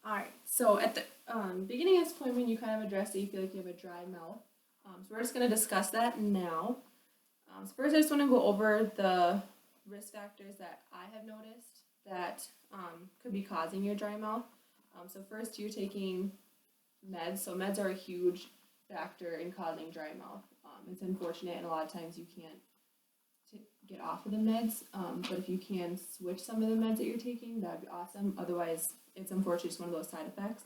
Alright, so at the beginning of this appointment, you kind of addressed that you feel like you have a dry mouth. So we're just going to discuss that now. So first, I just want to go over the risk factors that I have noticed that could be causing your dry mouth. So first, you're taking meds. So meds are a huge factor in causing dry mouth. It's unfortunate, and a lot of times you can't get off of the meds. But if you can switch some of the meds that you're taking, that'd be awesome. Otherwise, it's unfortunately just one of those side effects.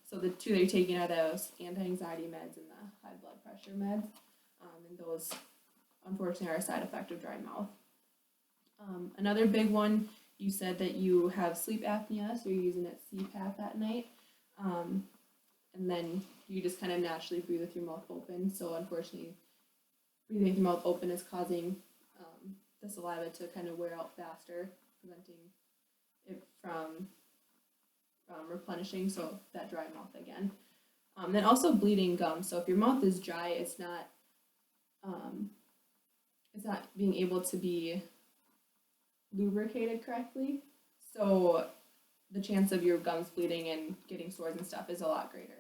So the two that you're taking are those anti-anxiety meds and the high blood pressure meds. And those, unfortunately, are a side effect of dry mouth. Another big one, you said that you have sleep apnea, so you're using that CPAP at night. And then you just kind of naturally breathe with your mouth open. So unfortunately, breathing with your mouth open is causing the saliva to kind of wear out faster, preventing it from replenishing, so that dry mouth again. Then also bleeding gums. So if your mouth is dry, it's not being able to be lubricated correctly. So the chance of your gums bleeding and getting sores and stuff is a lot greater.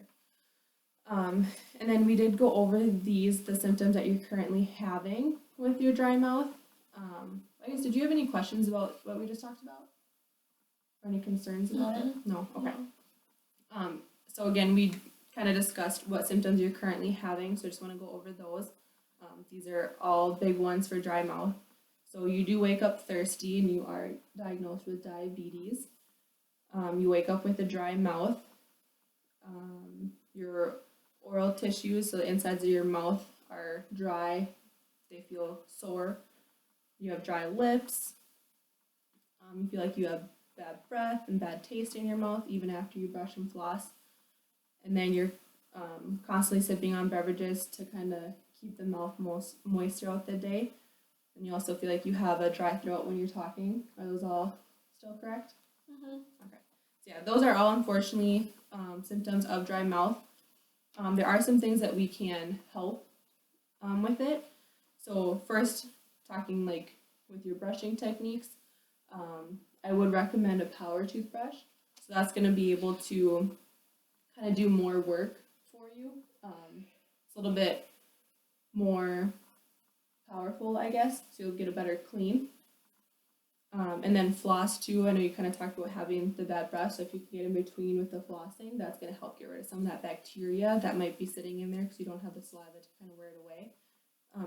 And then we did go over the symptoms that you're currently having with your dry mouth. I guess, did you have any questions about what we just talked about? Or any concerns about it? No? Okay. So again, we kind of discussed what symptoms you're currently having, so I just want to go over those. These are all big ones for dry mouth. So you do wake up thirsty and you are diagnosed with diabetes. You wake up with a dry mouth. Your oral tissues, so the insides of your mouth, are dry. They feel sore. You have dry lips. You feel like you have bad breath and bad taste in your mouth even after you brush and floss. And then you're constantly sipping on beverages to kind of keep the mouth moist throughout the day. And you also feel like you have a dry throat when you're talking. Are those all still correct? Mm-hmm. Okay. So yeah, those are all unfortunately symptoms of dry mouth. There are some things that we can help with it. So first, talking like with your brushing techniques, I would recommend a power toothbrush. So that's going to be able to kind of do more work for you. It's a little bit more powerful, I guess, so you'll get a better clean. And then floss too. I know you kind of talked about having the bad breath, so if you can get in between with the flossing, that's going to help get rid of some of that bacteria that might be sitting in there because you don't have the saliva to kind of wear it away.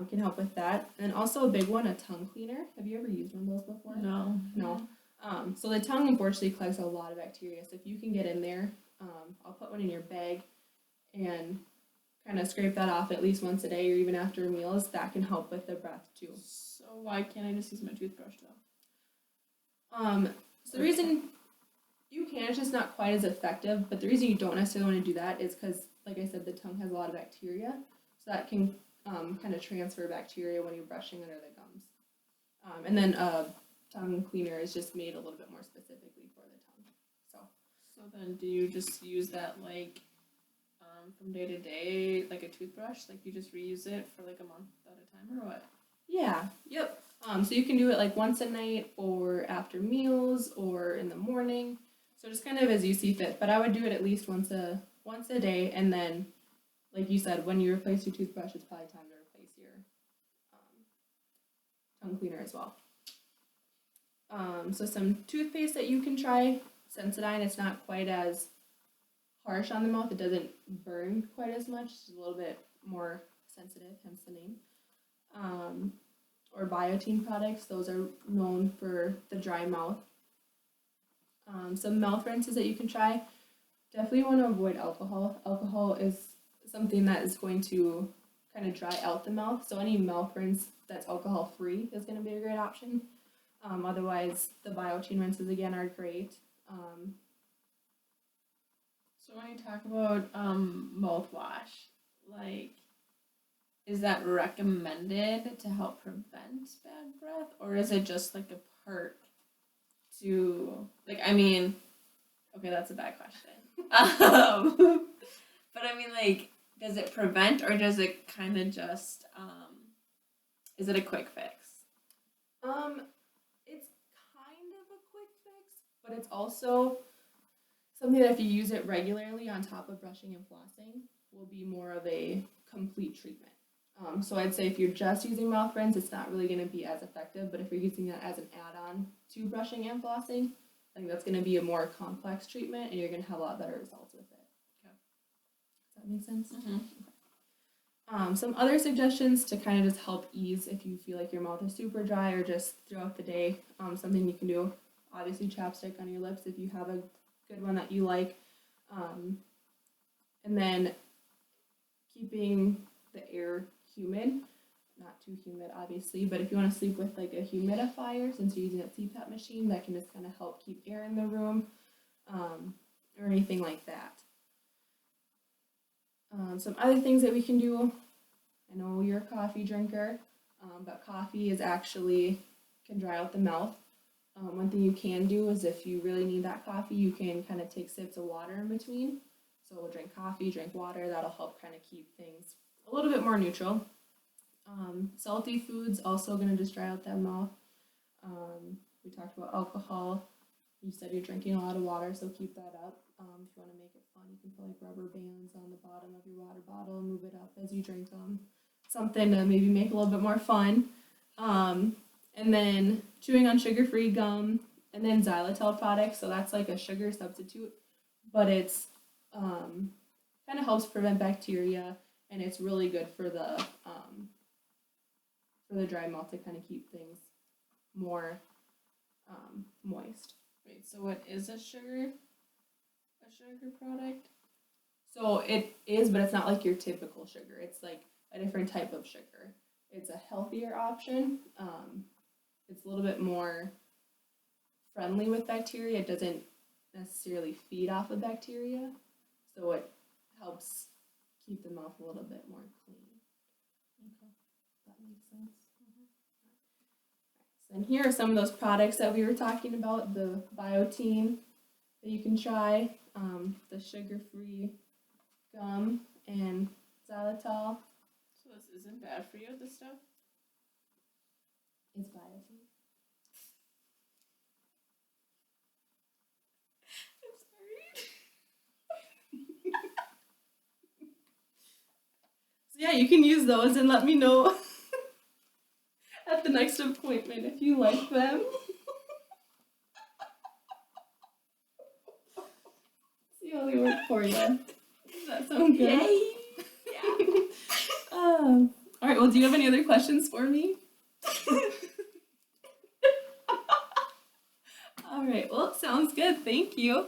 Can help with that. And also a big one, a tongue cleaner. Have you ever used one of those before? No. So the tongue unfortunately collects a lot of bacteria, so if you can get in there, I'll put one in your bag and kind of scrape that off at least once a day or even after meals. That can help with the breath too. So why can't I just use my toothbrush though? So the reason you can, it's just not quite as effective, but the reason you don't necessarily want to do that is because, like I said, the tongue has a lot of bacteria, so that can kind of transfer bacteria when you're brushing under the gums. And then a tongue cleaner is just made a little bit more specifically for the tongue. So then do you just use that like from day to day, like a toothbrush? Like you just reuse it for like a month at a time or what? Yeah, yep. So you can do it like once a night or after meals or in the morning. So just kind of as you see fit. But I would do it at least once a day, and then, like you said, when you replace your toothbrush, it's probably time to replace your tongue cleaner as well. So some toothpaste that you can try, Sensodyne. It's not quite as harsh on the mouth. It doesn't burn quite as much. It's a little bit more sensitive, hence the name. Or Biotine products. Those are known for the dry mouth. Some mouth rinses that you can try. Definitely want to avoid alcohol. Alcohol is something that is going to kind of dry out the mouth. So any mouth rinse that's alcohol free is going to be a great option. Otherwise, the Biotine rinses again are great. So when you talk about mouthwash, like, is that recommended to help prevent bad breath, or is it just like a perk to, like, I mean, okay, that's a bad question. But I mean, like, does it prevent, or does it kind of just, is it a quick fix? It's kind of a quick fix, but it's also something that if you use it regularly on top of brushing and flossing will be more of a complete treatment. So I'd say if you're just using mouth rinse, it's not really going to be as effective, but if you're using that as an add-on to brushing and flossing, I think that's going to be a more complex treatment and you're going to have a lot better results with it. Okay. Does that make sense? Mm-hmm. Okay. Some other suggestions to kind of just help ease if you feel like your mouth is super dry or just throughout the day. Something you can do, obviously chapstick on your lips if you have a good one that you like. And then keeping the air humid, not too humid obviously, but if you want to sleep with like a humidifier, since you're using a CPAP machine, that can just kind of help keep air in the room, or anything like that. Some other things that we can do, I know you're a coffee drinker, but coffee is actually can dry out the mouth. One thing you can do is if you really need that coffee, you can kind of take sips of water in between. So we'll drink coffee, drink water, that'll help kind of keep things a little bit more neutral. Salty foods also going to just dry out that mouth. We talked about alcohol. You said you're drinking a lot of water, so keep that up. If you want to make it fun, you can put like rubber bands on the bottom of your water bottle and move it up as you drink them. Something to maybe make a little bit more fun. And then chewing on sugar-free gum, and then xylitol products. So that's like a sugar substitute, but it's kind of helps prevent bacteria, and it's really good for the dry mouth to kind of keep things more moist. Wait, so what is a sugar product? So it is, but it's not like your typical sugar. It's like a different type of sugar. It's a healthier option. It's a little bit more friendly with bacteria. It doesn't necessarily feed off of bacteria, so it helps keep the mouth a little bit more clean. Okay, that makes sense. And here are some of those products that we were talking about, the Biotin that you can try, the sugar-free gum, and xylitol. So this isn't bad for you, this stuff? It's Biotin. I'm sorry. So yeah, you can use those and let me know at the next appointment if you like them. See how they work for you. Does that sound good? Yay! Yeah. All right, well, do you have any other questions for me? All right, well, sounds good. Thank you.